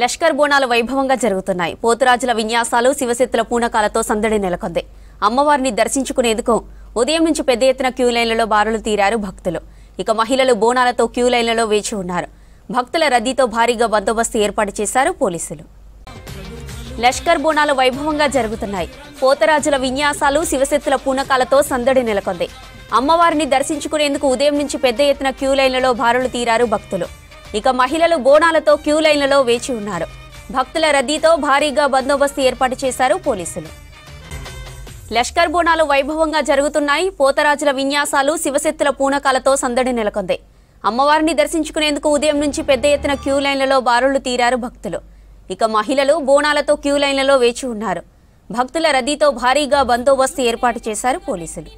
లష్కర్ బోనాలు వైభవంగా జరుగుతున్నాయి. పోతురాజుల విన్యాసాలు, శివశక్తుల పూనకాలతో సందడి నెలకొంది. అమ్మవారిని దర్శించుకునేందుకు ఉదయం నుంచి పెద్ద ఎత్తున క్యూ లైన్లలో బారులు తీరారు భక్తులు. ఇక మహిళలు బోనాలతో క్యూ లైన్లలో వేచి ఉన్నారు. భక్తుల రద్దీతో భారీగా బందోబస్తు ఏర్పాటు చేశారు పోలీసులు. లష్కర్ బోనాలు వైభవంగా జరుగుతున్నాయి. పోతరాజుల విన్యాసాలు, శివశక్తుల పూనకాలతో సందడి నెలకొంది. అమ్మవారిని దర్శించుకునేందుకు ఉదయం నుంచి పెద్ద ఎత్తున క్యూ లైన్లలో బారులు తీరారు భక్తులు. ఇక మహిళలు బోనాలతో క్యూ లైన్లలో వేచి ఉన్నారు. భక్తుల రద్దీతో భారీగా బందోబస్తు ఏర్పాటు చేశారు పోలీసులు. లష్కర్ బోనాలు వైభవంగా జరుగుతున్నాయి. పోతరాజుల విన్యాసాలు, శివశక్తుల పూనకాలతో సందడి నెలకొంది. అమ్మవారిని దర్శించుకునేందుకు ఉదయం నుంచి పెద్ద ఎత్తున క్యూ లైన్లలో బారులు తీరారు భక్తులు. ఇక మహిళలు బోనాలతో క్యూ లైన్లలో వేచి ఉన్నారు. భక్తుల రద్దీతో భారీగా బందోబస్తు ఏర్పాటు చేశారు పోలీసులు.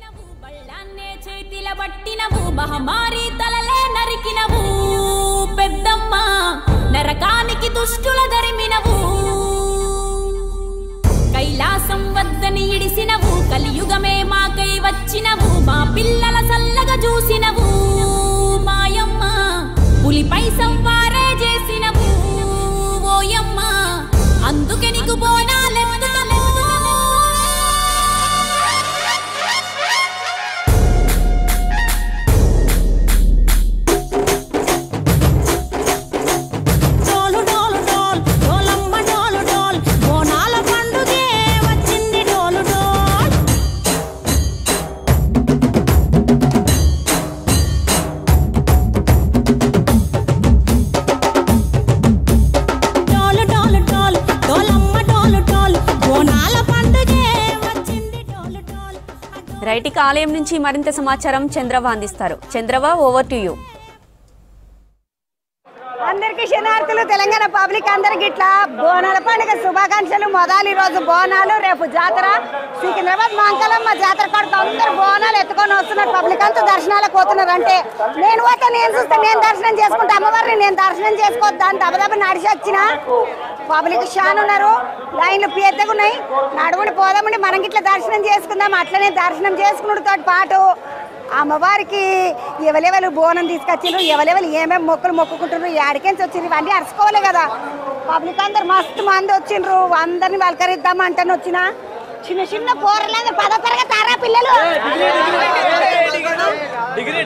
నరకానికి దుష్టుల దరిమినవు, కైలాసం వద్దని ఇడిసినవు, కలియుగమే మాకై వచ్చినవు, మా పిల్లల సల్లగా చూసినవు, మాయమ్మ పులిపై సంవారే చేసినవు ఓయమ్మ, అందుకే నీకు బోనాలెత్తుతలేవు. రైటిక ఆలయం నుంచి మరింత సమాచారం చంద్రవ అందిస్తారు. చంద్రవ, ఓవర్ టు యూ. అందరికీ శనార్థులు, తెలంగాణ పబ్లిక్ అందరికి ఇట్లా బోనాల పండుగ శుభాకాంక్షలు. మొదలు రోజు బోనాలు, రేపు జాతర. సికింద్రాబాద్ మాంకలమ్మ జాతర కాడికి అందరు బోనాలు ఎత్తుకొని వస్తున్నారు. పబ్లిక్ అంతా దర్శనాలకు పోతున్నారు. అంటే నేను పోతే, నేను చూస్తే, నేను దర్శనం చేసుకుంటా, అమ్మవారిని నేను దర్శనం చేసుకోవద్దా అని దబదబ నడిచి వచ్చిన. పబ్లిక్ షాన్ ఉన్నారు, లైన్లు పేర్తగా ఉన్నాయి. నడువుని పోదామండి, మనం ఇట్లా దర్శనం చేసుకుందాం. అట్లనే దర్శనం చేసుకున్నతో పాటు అమ్మవారికి ఎవరెవరు బోనం తీసుకొచ్చిండ్రు, ఎవరెవరు ఏమేమి మొక్కులు మొక్కుకుంటున్నారు, ఏడికెంచి వచ్చిండ్రు, ఇవన్నీ అరుచుకోవాలి కదా. పబ్లిక్ అందరు మస్తు మంది వచ్చిండ్రు. అందరిని వలకరిద్దాం అంటాను వచ్చిన. చిన్న చిన్న పోరలందరూ 10వ తరగతి ఆరా పిల్లలు,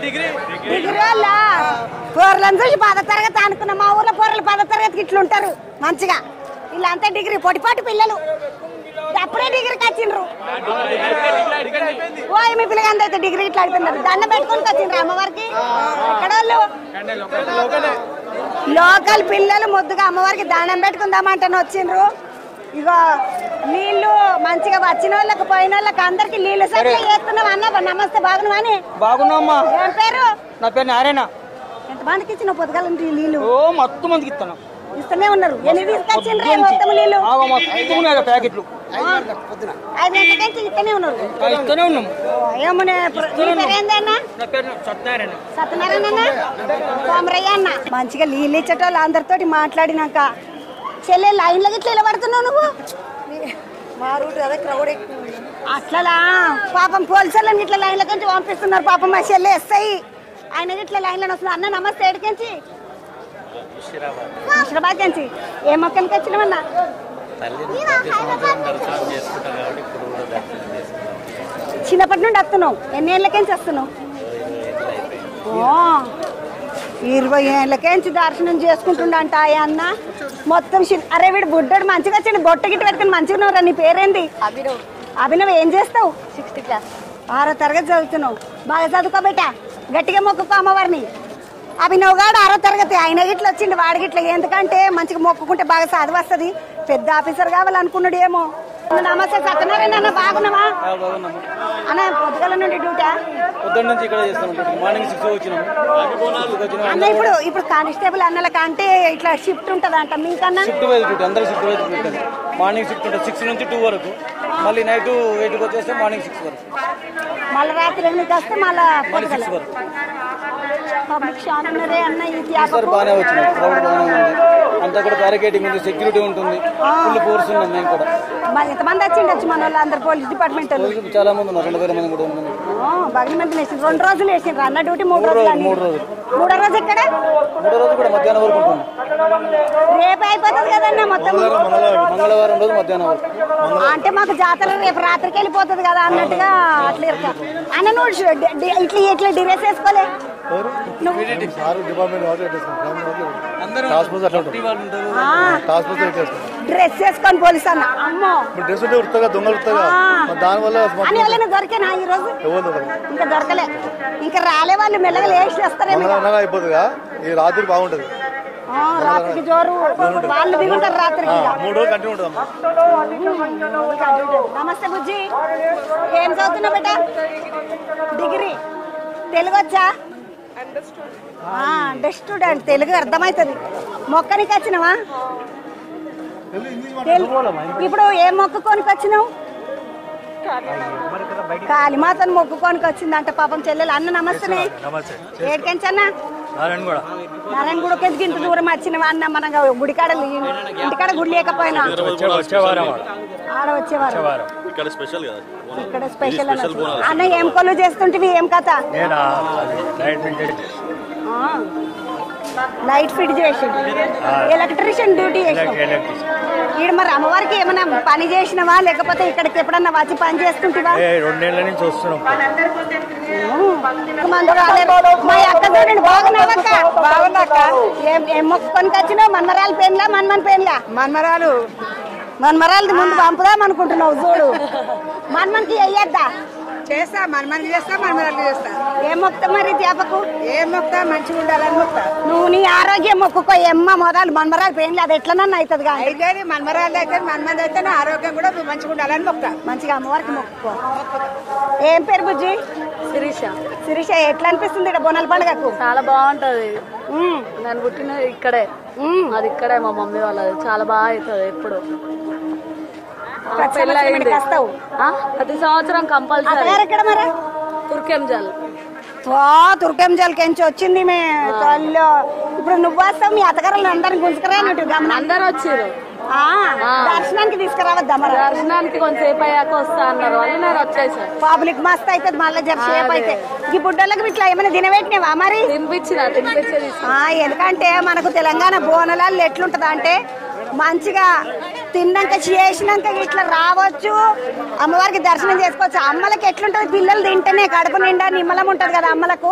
డిగ్రీ వాళ్ళ పోరలను చూసి 10వ తరగతి అనుకున్నా. మా ఊర్లో పోరలు 10వ తరగతికి ఇట్లుంటారు మంచిగా. వీళ్ళంతా డిగ్రీ పొడిపాటు పిల్లలు, అప్పుడే డిగ్రీకి వచ్చిండ్రు. ఓ మీ పిల్లగాంత అయితే డిగ్రీ ఇట్లా అడుగుతున్నారు. దండం పెట్టుకుని వచ్చిండ్రు అమ్మవారికి. ఎక్కడ వాళ్ళు లోకల్ పిల్లలు ముద్దుగా అమ్మవారికి దండం పెట్టుకుందామంటని వచ్చిండ్రు. ఇగో నీళ్లు మంచిగా వచ్చిన వాళ్ళకి, పోయిన వాళ్ళకి అందరికి నీళ్లు సరిగ్గా చేస్తున్నాం. అన్న నమస్తే, బాగున్నావా? అని బాగున్నామ్మా. ఏం పేరు? నా పేరు నారాయణ. ఎంతమందికి ఇచ్చిన పొద్దుగాల నీళ్లు? మొత్తం మందికి ఇస్తాను. ఇస్తూనే ఉన్నారు. ఎన్ని తీసుకొచ్చిండ్రు మొత్తం నీళ్లు? ప్యాకెట్లు 5 గంటల నుంచి ఇస్తూనే ఉన్నారు. ఇస్తూనే ఉన్నాం. ఏమన్నా ఏందన్నా? సత్యనారాయణ అన్న, సోమరయ్య అన్న. మంచిగా నీళ్ళు ఇచ్చేటోళ్ళు అందరితోటి మాట్లాడినాక చెల్లె లైన్లో ఇట్లా ఇలా పడుతున్నావు నువ్వు. అట్లా పాపం పోలీసులను ఇట్లా లైన్ల నుంచి పంపిస్తున్నారు. పాపం మా చెల్లె ఎస్ఐ ఆయన ఇట్లా లైన్లో వస్తున్నారు. అన్న నమస్తే, ఎడికించి హైదరాబాద్ నుంచి. ఏ మొక్కలకి వచ్చినామన్నా? చిన్నప్పటి నుండి వస్తున్నావు. ఎన్ని ఏళ్ళకేంచి వస్తున్నావు? 20 ఏళ్ళకేంచి దర్శనం చేసుకుంటుండంట అన్న. మొత్తం అరే వీడు బుడ్డోడు మంచిగా వచ్చిండు, బొట్ట గిట్ట పెట్టుకుని మంచిగా ఉన్నావురా. నీ పేరేంది? అభినవ్. అభినవ్, ఏం చేస్తావు? 6th క్లాస్, 6వ తరగతి చదువుతున్నావు. బాగా చదువుకోబెట్టా, గట్టిగా మొక్కుకో అమ్మవారిని. అభినవ్ గాడు 6వ తరగతి, ఆయన గిట్ల వచ్చిండు. వాడికి ఇట్లా ఎందుకంటే మంచిగా మొక్కుకుంటే బాగా చదువు వస్తుంది. పెద్ద ఆఫీసర్ కావాలనుకున్నాడు ఏమో. నమస్తే సత్యనారాయణ అన్న, బాగున్నావా అన్న? పొద్దుగల నుండి డ్యూటా? అన్న ఇప్పుడు కానిస్టేబుల్ అన్నల కంటే ఇట్లా షిఫ్ట్ ఉంటుంది అంట మీకన్నా? మార్నింగ్ షిఫ్ట్ ఉంటుంది 6 నుంచి 2 వరకు, మళ్ళీ నైట్ 8కి వచ్చేస్తే మార్నింగ్ 6 వరకు, మళ్ళీ రాత్రి 8కి వస్తే మళ్ళీ 6 వరకు. పబ్లిక్ షాన్ ఉన్నదే అన్న. బాగానే వచ్చింది, క్రౌడ్ బాగానే ఉంది. అంతా కూడా బ్యారికేడింగ్ ఉంది, సెక్యూరిటీ ఉంటుంది, ఫుల్ ఫోర్స్ ఉన్నాం మేము కూడా. ఎంతమంది వచ్చిండొచ్చు మన వాళ్ళు? అందరు పోలీస్ డిపార్ట్మెంట్ చాలా మంది ఉన్నారు, 2000 మంది కూడా ఉన్నారు. బాగా మంది వేసిండ్రు. 2 రోజులు వేసిండ్రు అన్న డ్యూటీ? 3 రోజులు. 3 రోజులు. మూడో రోజు ఎక్కడ? మూడో రోజు కూడా మధ్యాహ్నం వరకు ఉంటుంది. రేపు అయిపోతుంది కదా. ఉంటదన్న మొత్తం మంగళవారం రోజు మధ్యాహ్నం వరకు. అంటే మాకు జాతర రేపు రాత్రికి వెళ్ళిపోతుంది కదా అన్నట్టుగా అట్లా అన్న నువ్వు ఇట్లా డ్రెస్ వేసుకోలే డ్రెస్ వేసుకొని పోలీసు అన్న అమ్మో అని ఎవరైనా దొరికేనా ఈ రోజు ఇంకా దొరకలే ఇంకా రాలే వాళ్ళు మెల్లగా లేచి వస్తారేమో అయిపోతుందిగా ఈ రాత్రి బాగుంటది రాత్రికి జోరు వాళ్ళు దిగుతారు రాత్రికి 3 రోజులు కంటిన్యూ ఉంటుంది. నమస్తే బుజ్జి ఏం చదువుతున్నావు బేటా డిగ్రీ తెలుగు వచ్చా స్టూడెంట్ తెలుగు అర్థమవుతుంది మొక్కనికి వచ్చినావా ఇప్పుడు ఏం మొక్కుకోనికి వచ్చినావు కాళీమాతను మొక్కుకోనికి వచ్చిందంట పాపం చెల్లెలు అన్న నమస్తే ఏడికెంచన్నా నారాయణగూడకి ఎందుకు ఇంత దూరం వచ్చినవా అన్న మన గుడికాడ ఇంటికాడ గుడి లేకపోయినా ఆడ వచ్చేవారు ఇక్కడ స్పెషల్ అన్న ఏం కొలు చేస్తుంటివి ఏం కథ లైట్ ఫిట్ చేసి ఎలక్ట్రీషియన్ డ్యూటీ చేసి ఈడ మరి అమ్మవారికి ఏమైనా పని చేసినవా లేకపోతే ఇక్కడికి ఎప్పుడన్నా వచ్చి పని చేస్తుంటివా 2 నెలల నుంచి వస్తున్నాం. మా అక్క చూడండి బాగున్నాక ఏం మొక్కుకొని వచ్చినావు మన్మరాలు పెయిన్లా మన్మన్ పెయిన్లా మన్మరాలు ముందు పంపుదాం అనుకుంటున్నావు చూడు మన్మన్కి వెయ్యద్దా చేస్తా మనమని చేస్తా మనమరాలు చేస్తా ఏం మొక్తా మరి చేపకు ఏం మొక్తా మంచిగా ఉండాలని మొక్తా నువ్వు నీ ఆరోగ్యం మొక్కుకో ఎమ్మ మొదలు మన్మరాలు పెయిన్ లేదు ఎట్లనన్నా అవుతుంది కానీ అయితే మనమరాలు అయితే మనమంది అయితే నా ఆరోగ్యం కూడా మంచిగా ఉండాలని మొక్తా మంచిగా అమ్మవారికి మొక్కుకో ఏం పేరు బుజ్జి శిరీష ఎట్లా అనిపిస్తుంది ఇక్కడ బోనాల పండుగకు చాలా బాగుంటది నేను పుట్టిన ఇక్కడే అది ఇక్కడే మా మమ్మీ వాళ్ళది చాలా బాగా అవుతుంది ఎప్పుడు ప్రతి సంవత్సరం కంపల్సరీ మరి తుర్కెంజల్ తుర్కెంజల్కి వచ్చింది ఇప్పుడు నువ్వు వస్తావు మీ అత్తగారులను అందరిని గుంజుకురా అందరు వచ్చారు దర్శనానికి తీసుకురావద్దా మరి దర్శనానికి కొంతసేపు అయ్యాక వస్తా అన్నారు వాళ్ళు నేను వచ్చేసారు పబ్లిక్ మస్త్ అవుతుంది మళ్ళీ జరసేపు అయితే ఈ బుడ్డోళ్ళకి ఇట్లా ఏమైనా తినబెట్టినావా మరి తినిపించేది ఎందుకంటే మనకు తెలంగాణ బోనాలు ఎట్లుంటది అంటే మంచిగా తిన్నాక చేసినాక ఇట్లా రావచ్చు అమ్మవారికి దర్శనం చేసుకోవచ్చు అమ్మలకి ఎట్లుంటది పిల్లలు తింటేనే కడుపు నిండా నిమ్మలం ఉంటది కదా అమ్మలకు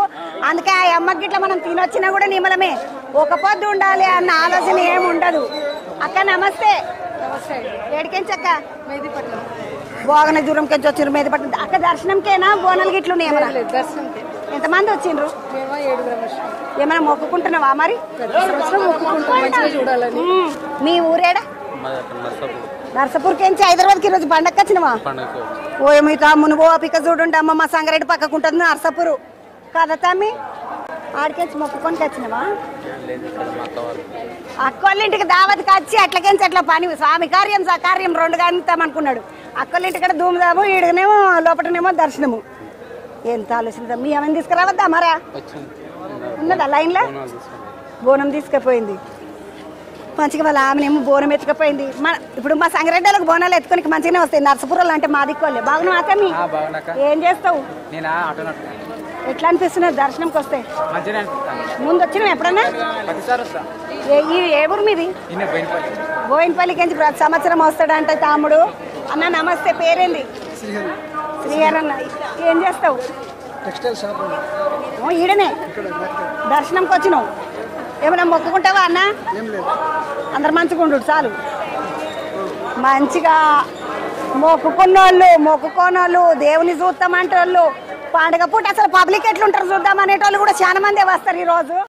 అందుకే ఆ అమ్మకి ఇట్లా మనం తినొచ్చినా కూడా నిమ్మలమే ఒక పొద్దు ఉండాలి అన్న ఆలోచన ఏమి ఉండదు అక్క నమస్తే ఏడికెంచక్క బోగన దూరం కెంచి వచ్చిర్రు మేదపట్నం అక్క దర్శనంకేనా బోనాలు గిట్లు ఎంతమంది వచ్చిండ్రు ఏమైనా మొక్కుకుంటున్నావా మరి మీ ఊరేడా నర్సపూర్కి హైదరాబాద్కి ఈరోజు పండగకి వచ్చినవా ఓ మీ తమ్మును ఓపిక చూడండి అమ్మ మా సంగారెడ్డి పక్కకుంటుంది నర్సపూరు కదా తమ్మి ఆడికెంచి మొక్కుకొని వచ్చినవా అక్క వాళ్ళ ఇంటికి దావతికి వచ్చి అట్లకెంచి అట్లా పని స్వామి కార్యం కార్యం 2 కానిస్తామనుకున్నాడు అక్క వాళ్ళ ఇంటికాడ ధూమధాము ఈడనేమో లోపలనేమో దర్శనము ఎంత ఆలోచన మీ ఏమైనా తీసుకురావద్దా మరా ఉన్నదా లైన్లో బోనం తీసుకుపోయింది మంచిగా వాళ్ళ ఆమెనేమో బోనం ఎత్తుకపోయింది ఇప్పుడు మా సంగారెడ్డిలకు బోనాలు ఎత్తుకొని మంచిగానే వస్తాయి నర్సపురాలు అంటే మా దిక్కోలే బాగున్నా అతన్ని ఏం చేస్తావు ఎట్లా అనిపిస్తున్నది దర్శనంకి వస్తే ముందు వచ్చినాం ఎప్పుడన్నా ఏ ఊరు మీది బోయినపల్లికి ప్రతి సంవత్సరం వస్తాడంటే తమ్ముడు అన్న నమస్తే పేరేంది శ్రీహరి అన్న ఏం చేస్తావు ఈడనే దర్శనంకి వచ్చినావు ఏమైనా మొక్కుకుంటావా అన్న అందరు మంచిగా ఉండు చాలు మంచిగా మొక్కుకోనోళ్ళు దేవుని చూస్తామంటే వాళ్ళు పండుగ పూట అసలు పబ్లిక్ ఎట్లుంటారు చూద్దాం అనేటోళ్ళు కూడా చాలా మంది వస్తారు ఈరోజు